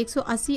180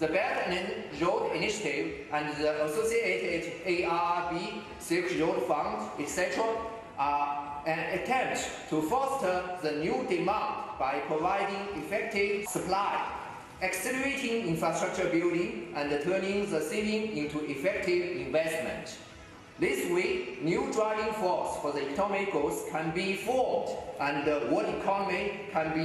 The Belt and Road Initiative and the associated ARRB Silk Road Fund, etc., are an attempt to foster the new demand by providing effective supply, accelerating infrastructure building, and turning the saving into effective investment. This way, new driving force for the economic growth can be formed and the world economy can be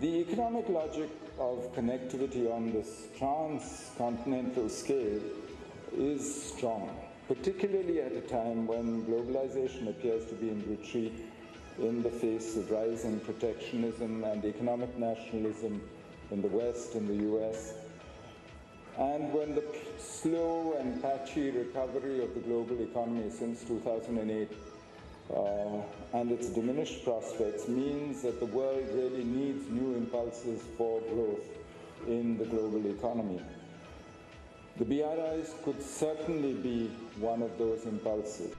The economic logic of connectivity on this transcontinental scale is strong, particularly at a time when globalization appears to be in retreat in the face of rising protectionism and economic nationalism in the West, in the US, and when the slow and patchy recovery of the global economy since 2008 and its diminished prospects means that the world really needs new impulses for growth in the global economy. The BRIs could certainly be one of those impulses.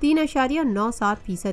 3.97%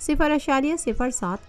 0.07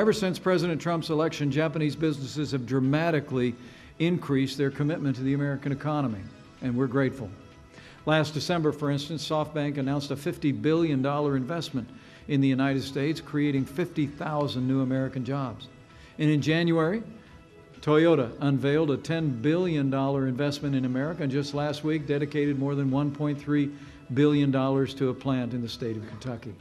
Ever since President Trump's election, Japanese businesses have dramatically increased their commitment to the American economy, and we're grateful. Last December, for instance, SoftBank announced a $50 billion investment in the United States, creating 50,000 new American jobs. And in January, Toyota unveiled a $10 billion investment in America, and just last week dedicated more than $1.3 billion to a plant in the state of Kentucky.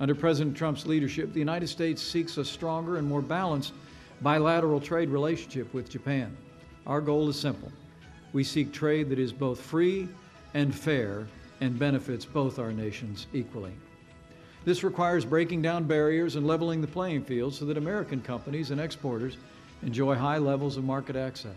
Under President Trump's leadership, the United States seeks a stronger and more balanced bilateral trade relationship with Japan. Our goal is simple. We seek trade that is both free and fair and benefits both our nations equally. This requires breaking down barriers and leveling the playing field so that American companies and exporters enjoy high levels of market access.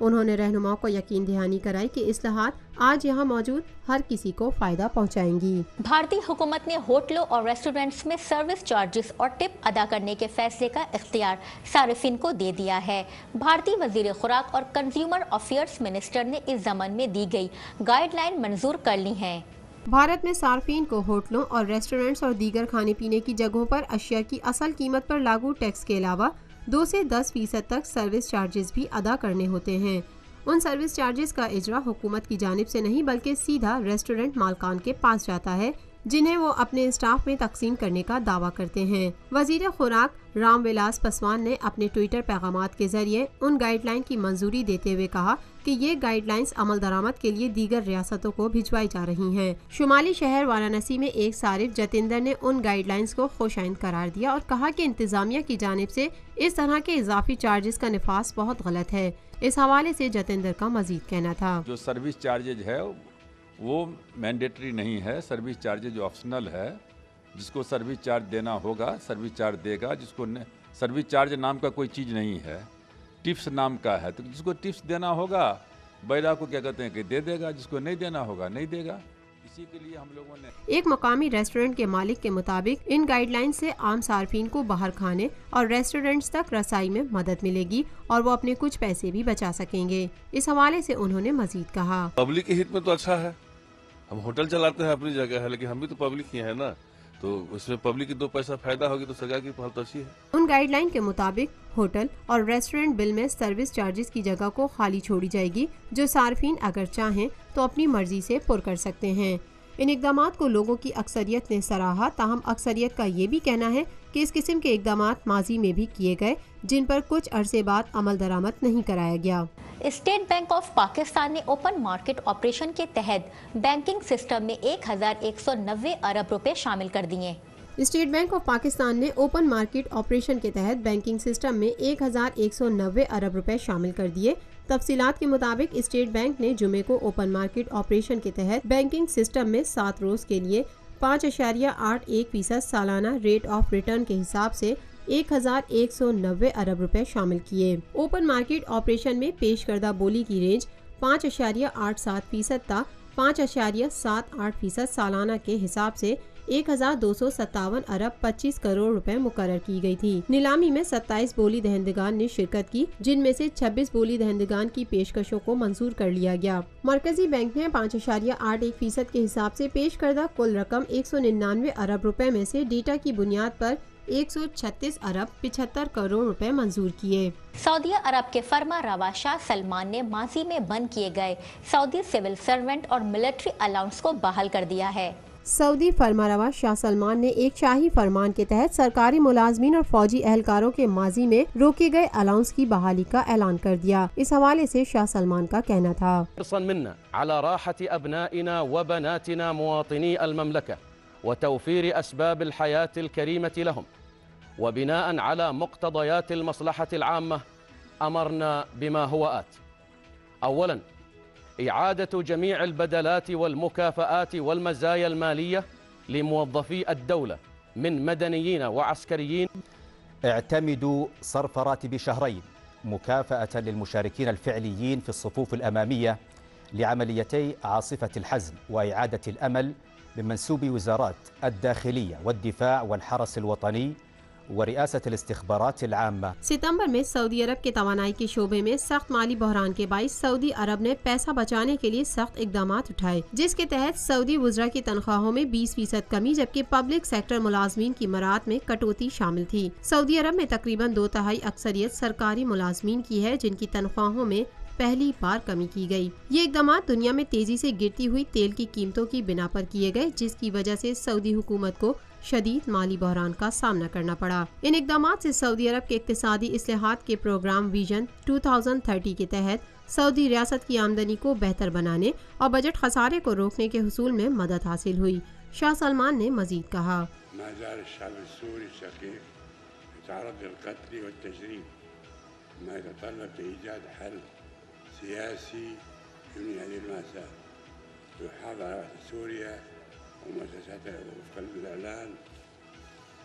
انہوں نے رہنماؤں کو یقین دہانی کرائی کہ اصلاحات آج یہاں موجود ہر کسی کو فائدہ پہنچائیں گی۔ بھارتی حکومت نے ہوٹلوں اور ریسٹورنٹس میں سروس چارجز اور ٹپ ادا کرنے کے فیصلے کا اختیار صارفین کو دے دیا ہے۔ بھارتی وزیر خوراک اور کنزیومر افیئرز منسٹر نے اس ضمن میں دی گئی گائیڈ لائن منظور کر لی ہیں۔ بھارت میں صارفین کو ہوٹلوں اور ریسٹورنٹس اور دیگر کھانے پینے کی جگہوں پر اشیاء کی اصل قیمت پر لاگو ٹیکس کے علاوہ 2 سے 10% تک سروس چارجز بھی ادا کرنے ہوتے ہیں۔ ان سروس چارجز کا اجرا حکومت کی جانب سے نہیں بلکہ سیدھا ریسٹورنٹ مالکان کے پاس جاتا ہے، جنہیں وہ اپنے اسٹاف میں تقسیم کرنے کا دعویٰ کرتے ہیں۔ وزیر خوراک رام ولاس پاسوان نے اپنے ٹویٹر پیغامات کے ذریعے ان گائیڈ لائن کی منظوری دیتے ہوئے کہا کہ یہ گائیڈ لائنز عمل درآمد کے لیے دیگر ریاستوں کو بھجوائی جا رہی ہیں۔ شمالی شہر وارانسی میں ایک صارف جتیندر نے ان گائیڈ لائنز کو خوش آئند قرار دیا اور کہا کہ انتظامیہ کی جانب سے اس طرح کے اضافی چارجز کا نفاذ بہت غلط ہے۔ اس حوالے سے جتیندر کا مزید کہنا تھا، جو سروس چارجز ہے وہ مینڈیٹری نہیں ہے، سروس چارجز جو آپشنل ہے، جس کو سروس چارج دینا ہوگا سروس چارج دے گا، جس کو سروس چارج نام کا کوئی چیز نہیں ہے، ٹپس نام کا ہے، تو جس کو ٹپس دینا ہوگا بیرا کو کیا کہتے ہیں کہ دے دے گا، جس کو نہیں دینا ہوگا نہیں دے گا۔ اسی کے لیے ہم لوگوں نے ایک مقامی ریسٹورنٹ کے مالک کے مطابق ان گائیڈ لائن سے عام صارفین کو باہر کھانے اور ریسٹورنٹس تک رسائی میں مدد ملے گی اور وہ اپنے کچھ پیسے بھی بچا سکیں گے۔ اس حوالے سے انہوں نے مزید کہا، پبلک کے ہت میں تو اچھا ہے، ہم ہوٹل چلاتے ہیں اپنی جگہ ہے، لیکن ہم بھی تو پبلک ہی ہیں نا، تو اس میں پبلک کی 2 پیسہ فائدہ ہوگی تو سرکار کی پہل تو اچھی ہے۔ ان گائیڈ لائن کے مطابق ہوٹل اور ریسٹورنٹ بل میں سروس چارجز کی جگہ کو خالی چھوڑی جائے گی، جو صارفین اگر چاہیں تو اپنی مرضی سے پر کر سکتے ہیں۔ ان اقدامات کو لوگوں کی اکثریت نے سراہا، تاہم اکثریت کا یہ بھی کہنا ہے کہ اس قسم کے اقدامات ماضی میں بھی کیے گئے، جن پر کچھ عرصے بعد عمل درآمد نہیں کرایا گیا۔ اسٹیٹ بینک آف پاکستان نے اوپن مارکیٹ آپریشن کے تحت بینکنگ سسٹم میں 1190 ارب روپے شامل کر دیے۔ اسٹیٹ بینک آف پاکستان نے اوپن مارکیٹ آپریشن کے تحت بینکنگ سسٹم میں 1190 ارب روپے شامل کر دیے۔ تفصیلات کے مطابق اسٹیٹ بینک نے جمعے کو اوپن مارکیٹ آپریشن کے تحت بینکنگ سسٹم میں 7 روز کے لیے 5.81% سالانہ ریٹ آف ریٹرن کے حساب سے 1190 ارب روپے شامل کیے۔ اوپن مارکیٹ آپریشن میں پیش کردہ بولی کی رینج 5.87% تا 5.78% سالانہ کے حساب سے 1257 ارب 25 کروڑ روپے مقرر کی گئی تھی۔ نیلامی میں 27 بولی دہندگان نے شرکت کی، جن میں سے 26 بولی دہندگان کی پیشکشوں کو منظور کر لیا گیا۔ مرکزی بینک نے 5.81% کے حساب سے پیش کردہ کل رقم 199 ارب روپے میں سے ڈیٹا کی بنیاد پر 136 ارب 75 کروڑ روپے منظور کیے۔ سعودی عرب کے فرما روا شاہ سلمان نے ماضی میں بند کیے گئے سعودی سول سرونٹ اور ملٹری الاؤنس کو بحال کر دیا ہے۔ سعودی فرمانروا شاہ سلمان نے ایک شاہی فرمان کے تحت سرکاری ملازمین اور فوجی اہلکاروں کے ماضی میں روکے گئے الاؤنس کی بحالی کا اعلان کر دیا۔ اس حوالے سے شاہ سلمان کا کہنا تھا، منا على راحة أبنائنا وبناتنا مواطني المملكة وتوفير أسباب الحياة الكريمة لهم، وبناء على مقتضيات المصلحة العامة أمرنا بما هو آت: أولا إعادة جميع البدلات والمكافآت والمزايا المالية لموظفي الدولة من مدنيين وعسكريين. اعتمدوا صرف راتب شهرين مكافأة للمشاركين الفعليين في الصفوف الأمامية لعمليتي عاصفة الحزم وإعادة الأمل من منسوبي وزارات الداخلية والدفاع والحرس الوطني ورئاسة الاستخبارات العامة۔ ستمبر میں سعودی عرب کے توانائی کے شعبے میں سخت مالی بحران کے باعث سعودی عرب نے پیسہ بچانے کے لیے سخت اقدامات اٹھائے، جس کے تحت سعودی وزراء کی تنخواہوں میں 20% کمی، جبکہ پبلک سیکٹر ملازمین کی مراعات میں کٹوتی شامل تھی۔ سعودی عرب میں تقریباً 2/3 اکثریت سرکاری ملازمین کی ہے، جن کی تنخواہوں میں پہلی بار کمی کی گئی۔ یہ اقدامات دنیا میں تیزی سے گرتی ہوئی تیل کی قیمتوں کی بنا پر کیے گئے، جس کی وجہ سے سعودی حکومت کو شدید مالی بحران کا سامنا کرنا پڑا۔ ان اقدامات سے سعودی عرب کے اقتصادی اصلاحات کے پروگرام ویژن 2030 کے تحت سعودی ریاست کی آمدنی کو بہتر بنانے اور بجٹ خسارے کو روکنے کے حصول میں مدد حاصل ہوئی۔ شاہ سلمان نے مزید کہا، سياسي يبني هذه المأساة ويحافظ على سوريا ومؤسساتها وفق الإعلان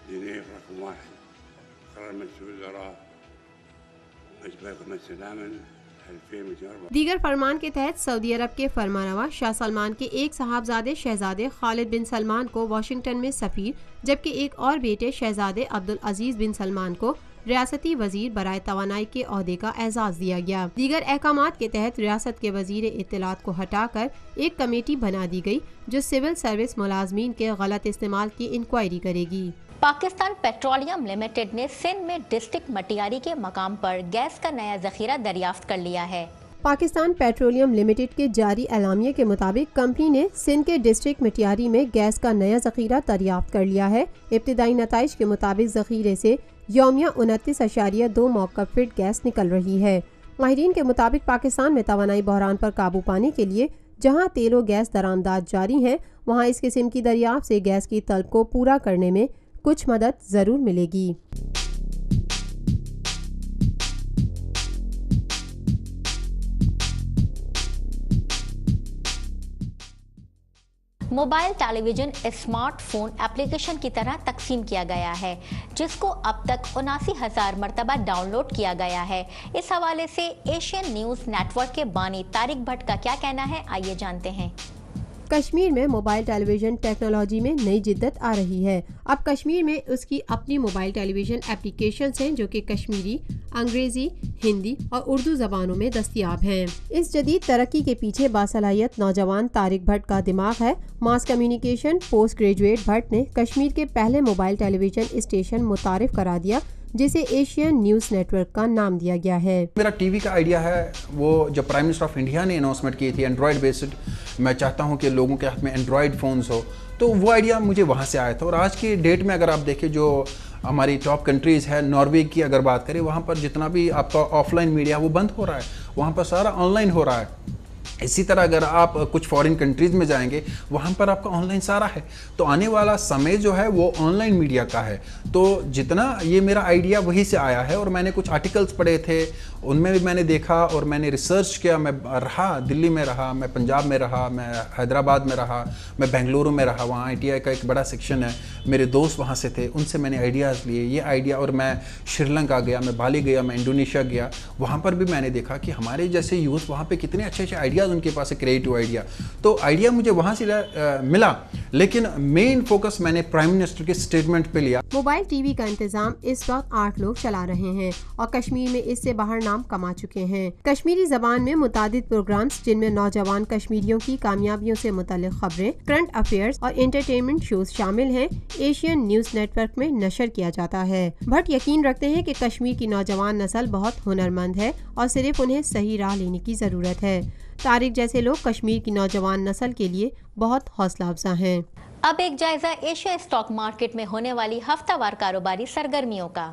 دينية رقم 1 قرار مجلس الوزراء مجلس الأمن دیگر فرمان کے تحت سعودی عرب کے فرمانروا شاہ سلمان کے ایک صاحبزادے شہزادے خالد بن سلمان کو واشنگٹن میں سفیر، جبکہ ایک اور بیٹے شہزادے عبدالعزیز بن سلمان کو ریاستی وزیر برائے توانائی کے عہدے کا اعزاز دیا گیا۔ دیگر احکامات کے تحت ریاست کے وزیر اطلاعات کو ہٹا کر ایک کمیٹی بنا دی گئی جو سول سروس ملازمین کے غلط استعمال کی انکوائری کرے گی۔ پاکستان پیٹرولیم لمیٹڈ نے سندھ میں ڈسٹرکٹ مٹیاری کے مقام پر گیس کا نیا ذخیرہ دریافت کر لیا ہے۔ پاکستان پیٹرولیم لمیٹڈ کے جاری اعلامیے کے مطابق کمپنی نے سندھ کے ڈسٹرکٹ مٹیاری میں گیس کا نیا ذخیرہ دریافت کر لیا ہے۔ ابتدائی نتائج کے مطابق ذخیرے سے یومیہ 29.2 موقع فٹ گیس نکل رہی ہے۔ ماہرین کے مطابق پاکستان میں توانائی بحران پر قابو پانے کے لیے جہاں تیل و گیس درآمدات جاری ہیں، وہاں اس قسم کی دریافت سے گیس کی طلب کو پورا کرنے میں کچھ مدد ضرور ملے گی۔ موبائل ٹیلی ویژن اسمارٹ فون ایپلیکیشن کی طرح تقسیم کیا گیا ہے، جس کو اب تک 79,000 مرتبہ ڈاؤن لوڈ کیا گیا ہے۔ اس حوالے سے ایشین نیوز نیٹ ورک کے بانی طارق بھٹ کا کیا کہنا ہے، آئیے جانتے ہیں۔ کشمیر میں موبائل ٹیلی ویژن ٹیکنالوجی میں نئی جدت آ رہی ہے۔ اب کشمیر میں اس کی اپنی موبائل ٹیلی ویژن ایپلیکیشنز ہیں جو کہ کشمیری، انگریزی، ہندی اور اردو زبانوں میں دستیاب ہیں۔ اس جدید ترقی کے پیچھے باصلاحیت نوجوان طارق بھٹ کا دماغ ہے۔ Mass communication post graduate Bhat نے کشمیر کے پہلے موبائل ٹیلی ویژن اسٹیشن متعارف کرا دیا جسے ایشین نیوز نیٹ ورک کا نام دیا گیا ہے۔ میرا ٹی وی کا آئیڈیا ہے وہ جب پرائم منسٹر آف انڈیا نے اناؤنسمنٹ کی تھی اینڈرائڈ بیسڈ، میں چاہتا ہوں کہ لوگوں کے ہاتھ میں اینڈرائڈ فونز ہو، تو وہ آئیڈیا مجھے وہاں سے آیا تھا۔ اور آج کی ڈیٹ میں اگر آپ دیکھیں جو ہماری ٹاپ کنٹریز ہے، ناروے کی اگر بات کریں، وہاں پر جتنا بھی آپ کا آف لائن میڈیا وہ بند ہو رہا ہے، وہاں پر سارا آن لائن ہو رہا ہے۔ اسی طرح اگر آپ کچھ فورن کنٹریز میں جائیں گے وہاں پر آپ کا آن لائن سارا ہے، تو آنے والا سمے جو ہے وہ آن لائن میڈیا کا ہے۔ تو جتنا یہ میرا آئیڈیا وہی سے آیا ہے، اور میں نے کچھ آرٹیکلز پڑھے تھے، ان میں بھی میں نے دیکھا اور میں نے ریسرچ کیا۔ میں رہا دلی میں رہا، میں پنجاب میں رہا، میں حیدرآباد میں رہا، میں بنگلورو میں رہا، وہاں آئی ٹی آئی کا ایک بڑا سیکشن ہے، میرے دوست وہاں سے تھے، ان سے میں نے آئیڈیاز لیے یہ آئیڈیا۔ اور میں شری لنکا گیا، میں بالی گیا، میں انڈونیشیا گیا، وہاں پر بھی میں نے دیکھا کہ ہمارے جیسے یوتھ وہاں پہ کتنے اچھے اچھے آئیڈیاز ان کے پاس ہے، کریٹو آئیڈیا۔ تو آئیڈیا مجھے وہاں سے ملا، لیکن مین فوکس میں نے پرائم منسٹر کے اسٹیٹمنٹ پہ لیا۔ موبائل ٹی وی کا انتظام اس وقت 8 لوگ چلا رہے ہیں اور کشمیر میں اس سے باہر نام کما چکے ہیں۔ کشمیری زبان میں متعدد پروگرامز جن میں نوجوان کشمیریوں کی کامیابیوں سے متعلق خبریں، کرنٹ افیئرز اور انٹرٹینمنٹ شوز شامل ہیں، ایشین نیوز نیٹ ورک میں نشر کیا جاتا ہے۔ بھٹ یقین رکھتے ہیں کہ کشمیر کی نوجوان نسل بہت ہنرمند ہے اور صرف انہیں صحیح راہ لینے کی ضرورت ہے۔ طارق جیسے لوگ کشمیر کی نوجوان نسل کے لیے بہت حوصلہ افزا ہیں۔ اب ایک جائزہ ایشیا اسٹاک مارکیٹ میں ہونے والی ہفتہ وار کاروباری سرگرمیوں کا۔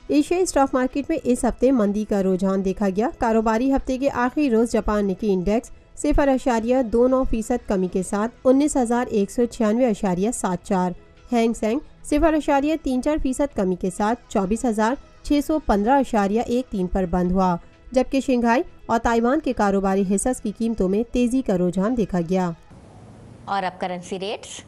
ایشیائی اسٹاک مارکیٹ میں اس ہفتے مندی کا رجحان دیکھا گیا۔ کاروباری ہفتے کے آخری روز جاپان نکی انڈیکس 0.29% کمی کے ساتھ 19,196.74، ہینگ سینگ 0.34% کمی کے ساتھ 24,615.13 پر بند ہوا، جبکہ شنگھائی اور تائیوان کے کاروباری حصص کی قیمتوں میں تیزی کا رجحان دیکھا گیا۔ اور اب کرنسی ریٹس۔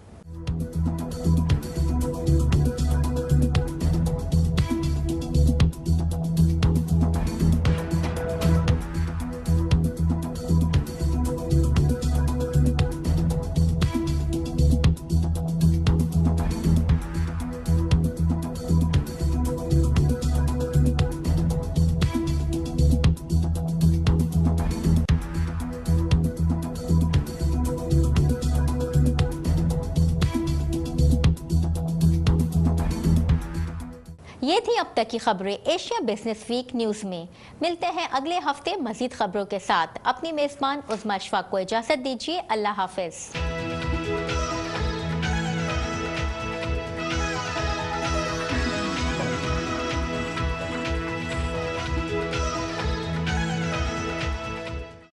یہ تھی اب تک کی خبریں ایشیا بزنس ویک نیوز میں۔ ملتے ہیں اگلے ہفتے مزید خبروں کے ساتھ۔ اپنی میزبان عظمیٰ اشفاق کو اجازت دیجیے۔ اللہ حافظ۔